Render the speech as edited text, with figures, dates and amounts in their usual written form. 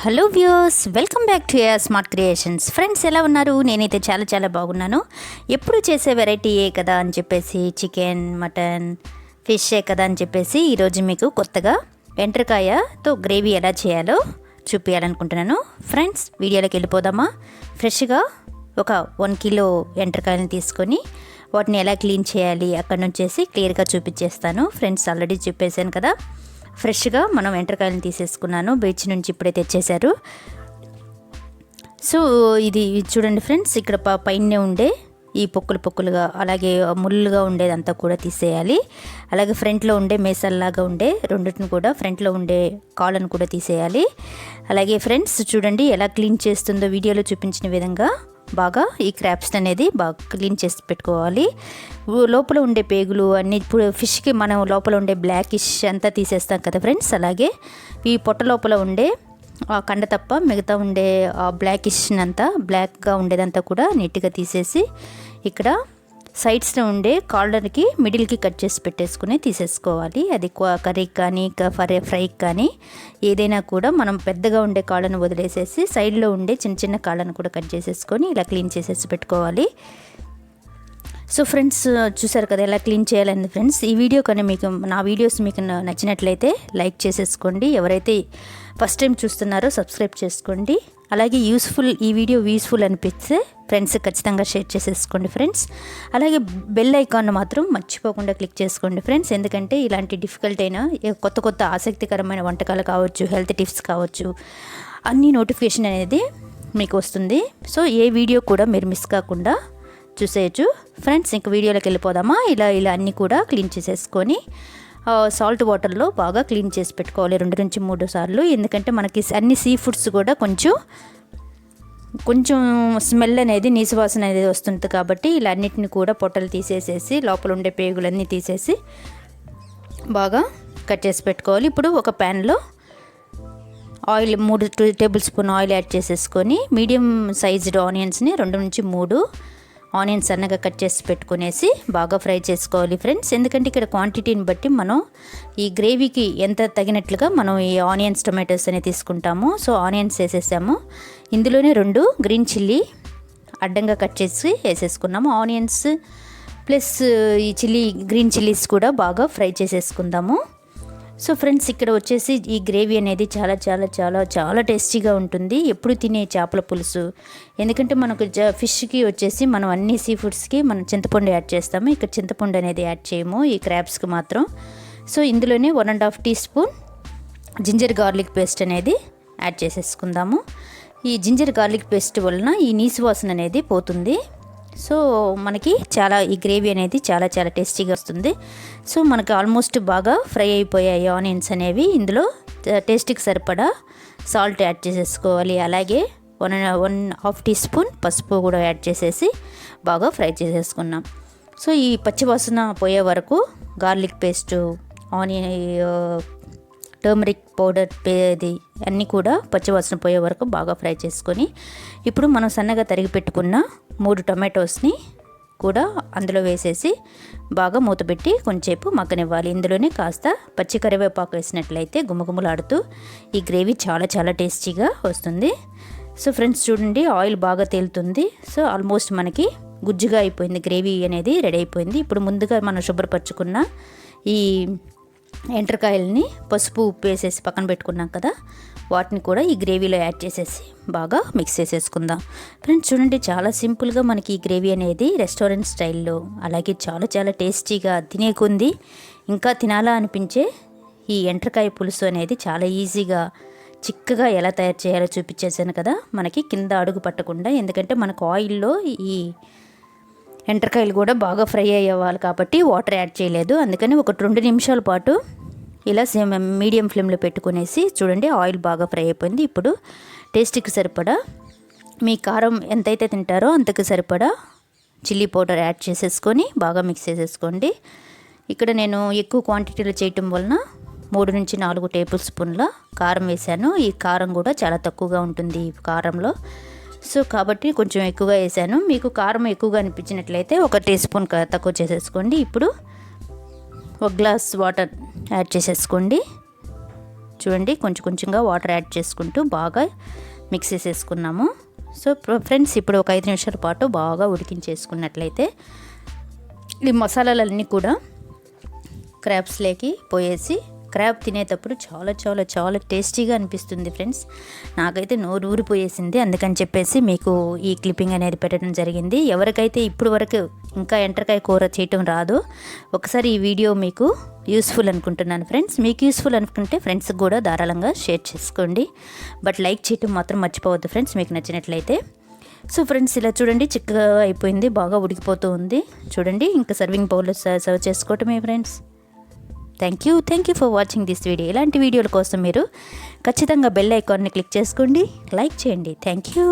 Hello viewers, welcome back to your smart creations. Friends, ఎలా ఉన్నారు? నేనైతే చాలా బాగున్నాను. ఎప్పుడు చేసే వెరైటీయే కదా అని చెప్పేసి, చికెన్, మటన్, ఫిషే కదా అని చెప్పేసి ఈరోజు మీకు కొత్తగా ఎండ్రకాయతో గ్రేవీ ఎలా చేయాలో చూపించాలనుకుంటున్నాను. ఫ్రెండ్స్, వీడియోలోకి వెళ్ళిపోదామా? ఫ్రెష్గా ఒక 1 కిలో ఎండ్రకాయలను తీసుకొని వాటిని ఎలా క్లీన్ చేయాలి అక్కడ నుంచేసి క్లియర్గా చూపించేస్తాను. ఫ్రెండ్స్, ఆల్రెడీ చెప్పేశాను కదా, ఫ్రెష్గా మనం ఎండ్రకాయలను తీసేసుకున్నాను. బీచ్ నుంచి ఇప్పుడే తెచ్చేశారు. సో ఇది చూడండి ఫ్రెండ్స్, ఇక్కడ పైన ఉండే ఈ పొక్కులుగా అలాగే ముళ్ళుగా ఉండేదంతా కూడా తీసేయాలి. అలాగే ఫ్రంట్లో ఉండే మేసల్లాగా ఉండే రెండింటిని కూడా, ఫ్రంట్లో ఉండే కాళ్ళను కూడా తీసేయాలి. అలాగే ఫ్రెండ్స్ చూడండి ఎలా క్లీన్ చేస్తుందో వీడియోలో చూపించిన విధంగా బాగా ఈ క్రాబ్స్ అనేది బాగా క్లీన్ చేసి పెట్టుకోవాలి. లోపల ఉండే పేగులు అన్ని, ఇప్పుడు ఫిష్కి మనం లోపల ఉండే బ్లాకిష్ అంతా తీసేస్తాం కదా ఫ్రెండ్స్, అలాగే ఈ పొట్ట లోపల ఉండే ఆ కండ తప్ప మిగతా ఉండే ఆ బ్లాకిష్ అంతా, బ్లాక్గా ఉండేదంతా కూడా నీట్గా తీసేసి ఇక్కడ సైడ్స్లో ఉండే కాలర్కి మిడిల్కి కట్ చేసి పెట్టేసుకుని తీసేసుకోవాలి. అది కర్రీకి కానీ ఫ్రైకి కానీ ఏదైనా కూడా మనం పెద్దగా ఉండే కాళ్ళను వదిలేసేసి సైడ్లో ఉండే చిన్న కాళ్ళను కూడా కట్ చేసేసుకొని ఇలా క్లీన్ చేసేసి పెట్టుకోవాలి. సో ఫ్రెండ్స్, చూసారు కదా ఎలా క్లీన్ చేయాలని. ఫ్రెండ్స్, ఈ వీడియో కానీ మీకు, నా వీడియోస్ మీకు నచ్చినట్లయితే లైక్ చేసేసుకోండి. ఎవరైతే ఫస్ట్ టైం చూస్తున్నారో సబ్స్క్రైబ్ చేసుకోండి. అలాగే ఈ వీడియో యూస్ఫుల్ అనిపిస్తే ఫ్రెండ్స్ ఖచ్చితంగా షేర్ చేసేసుకోండి ఫ్రెండ్స్. అలాగే బెల్ ఐకాన్ మాత్రం మర్చిపోకుండా క్లిక్ చేసుకోండి ఫ్రెండ్స్. ఎందుకంటే ఇలాంటి డిఫికల్ట్ అయిన కొత్త ఆసక్తికరమైన వంటకాలు కావచ్చు, హెల్త్ టిప్స్ కావచ్చు, అన్ని నోటిఫికేషన్ అనేది మీకు వస్తుంది. సో ఏ వీడియో కూడా మీరు మిస్ కాకుండా చూసేయచ్చు ఫ్రెండ్స్. ఇంక వీడియోలోకి వెళ్ళిపోదామా? ఇలా అన్నీ కూడా క్లీన్ చేసేసుకొని సాల్ట్ వాటర్లో బాగా క్లీన్ చేసి పెట్టుకోవాలి 2 నుంచి 3 సార్లు. ఎందుకంటే మనకి అన్ని సీ ఫుడ్స్ కూడా కొంచెం స్మెల్ అనేది, నీసువాసన అనేది వస్తుంది కాబట్టి ఇలా అన్నిటిని కూడా పొట్టలు తీసేసేసి లోపల ఉండే పేగులన్నీ తీసేసి బాగా కట్ చేసి పెట్టుకోవాలి. ఇప్పుడు ఒక ప్యాన్లో oil 3 table spoon oil add చేసేసుకొని మీడియం సైజ్డ్ ఆనియన్స్ని 2 నుంచి 3 ఆనియన్స్ సన్నగా కట్ చేసి పెట్టుకునేసి బాగా ఫ్రై చేసుకోవాలి ఫ్రెండ్స్. ఎందుకంటే ఇక్కడ క్వాంటిటీని బట్టి మనం ఈ గ్రేవీకి ఎంత తగినట్లుగా మనం ఈ ఆనియన్స్, టొమాటోస్ అనేవి తీసుకుంటాము. సో ఆనియన్స్ వేసేసాము. ఇందులోనే 2 గ్రీన్ చిల్లీ అడ్డంగా కట్ చేసి వేసేసుకున్నాము. ఆనియన్స్ ప్లస్ ఈ గ్రీన్ చిల్లీస్ కూడా బాగా ఫ్రై చేసేసుకుందాము. సో ఫ్రెండ్స్, ఇక్కడ వచ్చేసి ఈ గ్రేవీ అనేది చాలా టేస్టీగా ఉంటుంది. ఎప్పుడు తినే చేపల పులుసు. ఎందుకంటే మనకు ఫిష్కి వచ్చేసి మనం అన్ని సీ ఫుడ్స్కి మనం చింతపండు యాడ్ చేస్తాము. ఇక్కడ చింతపండు అనేది యాడ్ చేయము ఈ క్రాబ్స్కి మాత్రం. సో ఇందులోనే 1.5 teaspoon ginger garlic paste అనేది యాడ్ చేసేసుకుందాము. ఈ జింజర్ గార్లిక్ పేస్ట్ వలన ఈ నీసు వాసన అనేది పోతుంది. సో మనకి ఈ గ్రేవీ అనేది చాలా టేస్టీగా వస్తుంది. సో మనకి ఆల్మోస్ట్ బాగా ఫ్రై అయిపోయాయి ఆనియన్స్ అనేవి. ఇందులో టేస్ట్కి సరిపడా సాల్ట్ యాడ్ చేసేసుకోవాలి. అలాగే 1.5 టీ స్పూన్ పసుపు కూడా యాడ్ చేసేసి బాగా ఫ్రై చేసేసుకున్నాం. సో ఈ పచ్చివాసన పోయే వరకు garlic paste, onion, turmeric powder అన్నీ కూడా పచ్చివాసన పోయే వరకు బాగా ఫ్రై చేసుకొని ఇప్పుడు మనం సన్నగా తరిగి పెట్టుకున్న 3 టొమాటోస్ని కూడా అందులో వేసేసి బాగా మూతపెట్టి కొంచెంసేపు మగ్గనివ్వాలి. ఇందులోనే కాస్త పచ్చి కరివేపాకు వేసినట్లయితే గుమగుమలాడుతూ ఈ గ్రేవీ చాలా టేస్టీగా వస్తుంది. సో ఫ్రెండ్స్ చూడండి, ఆయిల్ బాగా తేలుతుంది. సో ఆల్మోస్ట్ మనకి గుజ్జుగా అయిపోయింది, గ్రేవీ అనేది రెడీ అయిపోయింది. ఇప్పుడు ముందుగా మనం శుభ్రపరచుకున్న ఈ ఎండ్రకాయలని పసుపు, ఉప్పు వేసేసి పక్కన పెట్టుకున్నాం కదా, వాటిని కూడా ఈ గ్రేవీలో యాడ్ చేసేసి బాగా మిక్స్ చేసేసుకుందాం. ఫ్రెండ్స్ చూడండి, చాలా సింపుల్గా మనకి ఈ గ్రేవీ అనేది రెస్టారెంట్ స్టైల్లో, అలాగే చాలా టేస్టీగా, తినే కొంది ఇంకా తినాలా అనిపించే ఈ ఎండ్రకాయ పులుసు అనేది చాలా ఈజీగా చిక్కగా ఎలా తయారు చేయాలో చూపించేసాను కదా, మనకి కింద అడుగు పట్టకుండా. ఎందుకంటే మనకు ఆయిల్లో ఈ ఎండ్రకాయలు కూడా బాగా ఫ్రై అయ్యేవాళ్ళు కాబట్టి వాటర్ యాడ్ చేయలేదు. అందుకని ఒక 2 నిమిషాల పాటు ఇలా మీడియం ఫ్లేమ్లో పెట్టుకునేసి చూడండి, ఆయిల్ బాగా ఫ్రై అయిపోయింది. ఇప్పుడు టేస్ట్కి సరిపడా, మీ కారం ఎంతైతే తింటారో అంతకు సరిపడా చిల్లీ పౌడర్ యాడ్ చేసేసుకొని బాగా మిక్స్ చేసేసుకోండి. ఇక్కడ నేను ఎక్కువ క్వాంటిటీలో చేయటం వలన 3 నుంచి 4 టేబుల్ స్పూన్ల కారం వేసాను. ఈ కారం కూడా చాలా తక్కువగా ఉంటుంది ఈ కారంలో. సో కాబట్టి కొంచెం ఎక్కువగా వేసాను. మీకు కారం ఎక్కువగా అనిపించినట్లయితే 1 టీ స్పూన్ తక్కువ చేసేసుకోండి. ఇప్పుడు 1 గ్లాస్ వాటర్ యాడ్ చేసేసుకోండి. చూడండి కొంచెం కొంచెంగా వాటర్ యాడ్ చేసుకుంటూ బాగా మిక్స్ చేసేసుకున్నాము. సో ఫ్రెండ్స్ ఇప్పుడు ఒక 5 నిమిషాల పాటు బాగా ఉడికించేసుకున్నట్లయితే ఈ మసాలాలన్నీ కూడా క్రాబ్స్లోకి పోయేసి క్రాబ్ తినేటప్పుడు చాలా చాలా చాలా టేస్టీగా అనిపిస్తుంది ఫ్రెండ్స్. నాకైతే నోరు ఊరిపోయేసింది. అందుకని చెప్పేసి మీకు ఈ క్లిప్పింగ్ అనేది పెట్టడం జరిగింది. ఎవరికైతే ఇప్పుడు వరకు ఇంకా ఎండ్రకాయ కూర చేయటం రాదో ఒకసారి ఈ వీడియో మీకు యూస్ఫుల్ అనుకుంటున్నాను ఫ్రెండ్స్. మీకు యూస్ఫుల్ అనుకుంటే ఫ్రెండ్స్కి కూడా ధారాళంగా షేర్ చేసుకోండి. బట్ లైక్ చేయటం మాత్రం మర్చిపోవద్దు ఫ్రెండ్స్ మీకు నచ్చినట్లయితే. సో ఫ్రెండ్స్ ఇలా చూడండి చిక్కగా అయిపోయింది, బాగా ఉడికిపోతూ ఉంది. చూడండి ఇంకా సర్వింగ్ బౌల్లో సర్వ్ చేసుకోవటమే friends. Thank you for watching this video. ఇలాంటి వీడియోల కోసం మీరు ఖచ్చితంగా బెల్ ఐకాన్ని క్లిక్ చేసుకోండి, లైక్ చేయండి. Thank you.